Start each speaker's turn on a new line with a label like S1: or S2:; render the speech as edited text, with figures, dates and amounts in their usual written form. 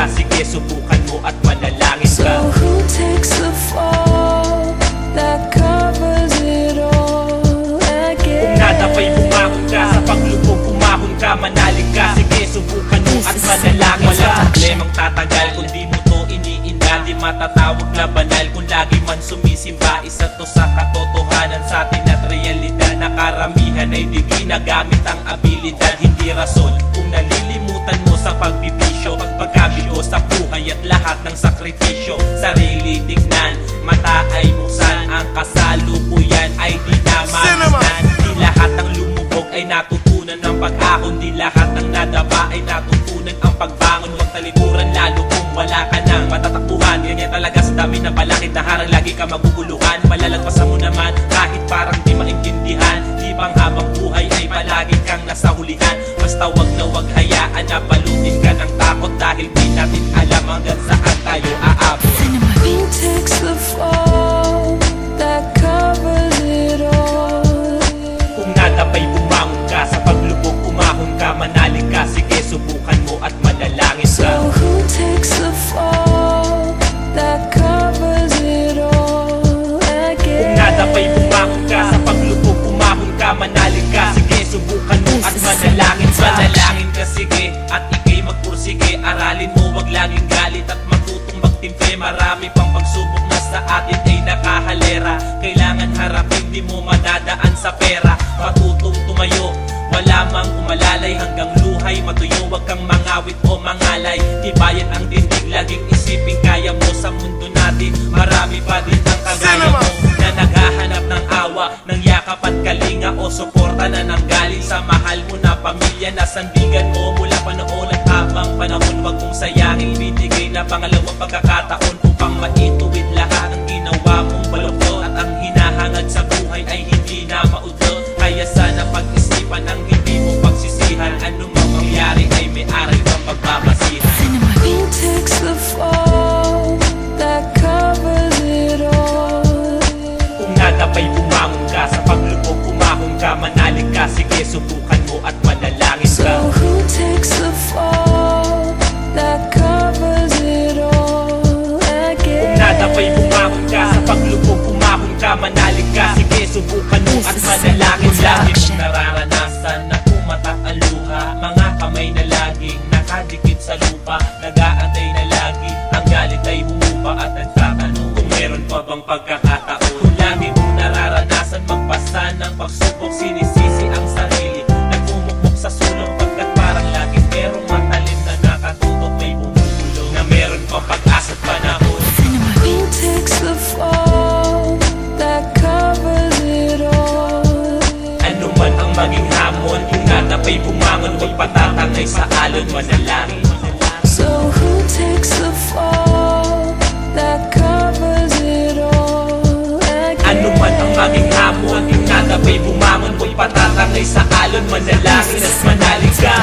S1: ka, sige subukan mo at manalangin ka.
S2: So who takes the fall that covers it all again?
S1: Kung nadapay bumangon ka, sa paglubog umahon ka, manalig ka, sige subukan mo at manalangin ka. Walang problemang tatagal kung di mo to iniinda, di matatawag na banal kung lagi man sumisimba. Isa to sa katotohanan sa atin at realidad, na karamihan ay di ginagamit ang abilidad, hindi rason. Kung nalilimutan mo sa pagbibisyo, pagkabigo sa buhay at lahat ng sakripisyo, sarili tignan, mata ay buksan, ang kasalukuyan ay di namasdan. Di lahat ng lumubog ay natutunan ng pag-ahon, di lahat ng nadapa ay natutunan ang pagbangon. Huwag talikuran lalo kung wala ka nang matatakbuhan, ganyan talaga sa dami ng balakid na harang, lagi ka maguguluhan. Malalagpasan mo naman kahit parang di maintindihan, di bang habang buhay ay palagi kang nasa hulihan. Basta wag na wag hayaan na balutin ka ng takot, dahil di natin alam hanggang saan tayo aabot.
S2: Who takes the fall that covers it all?
S1: Kung nadapay bumangon ka, sa paglubog umahon ka, manalig ka, sige subukan mo at manalangin
S2: So
S1: ka.
S2: who takes the fall that covers it all
S1: Kung
S2: again?
S1: nadapay bumangon ka, sa paglubog umahon ka, manalig ka, sige subukan mo at manalangin ka. Manalangin ka sige at ikay magpursige, aralin mo wag laging galit at matutong magtimpe. Marami pang pagsubok na sa atin ay nakahalera, kailangan harapin, di mo madadaan sa pera. Matutong tumayo, wala mang umalalay, hanggang luhay matuyo, wag kang mangawit o mangalay. Tibayan ang dindig, laging isipin kaya mo sa mundo natin. Marami pa din ang kagaya mo na naghahanap ng awa, ng yakap at kalinga o suporta na nanggaling sa mahal mo na pamilya na sandigan mo mula pa noon at habang panahon. Wag mong sayangin, binigay na pangalawang pagkakataon upang maituwid lahat ng ginawa mong baluktot. At ang hinahangad sa buhay ay hindi na maudlot, kaya sana pag-isipan ang hindi mo pagsisihan. Ano mang mangyari ay may aral kang pagbabasihan.
S2: Who takes the fall that covers it all?
S1: Kung nadapay bumangon ka, sa paglubog umahon ka, manalig ka, sige subukan mo at manalangin
S2: So
S1: ka.
S2: who takes the fall that covers it all
S1: Kung
S2: again?
S1: nadapay bumangon ka, sa paglubog umahon ka, manalig ka, sige subukan mo at manalangin ka. Lagi mong nararanasan na pumatak ang luha, mga kamay na laging nakadikit sa lupa, nag-aantay na lagi ang galit ay humupa at nagtatanong kung meron pa bang pagkakataon. Kung lagi mong nararanasan magpasa ng pagsubok, sinisisi ang sarili, nagmumukmok sa sulok, pagkat parang laging merong matalim na nakatutok, may bumubulong na meron pang pag-asa't panahon.
S2: Who takes the fall that covers it all?
S1: Ano man ang maging hamon, yung nadapay bumangon, huwag patatangay sa alon, manalangin.
S2: So who takes the fall that covers it all again?
S1: Ano man ang maging hamon, yung nadapay bumangon, huwag patatangay sa alon, manalangin at manalig ka.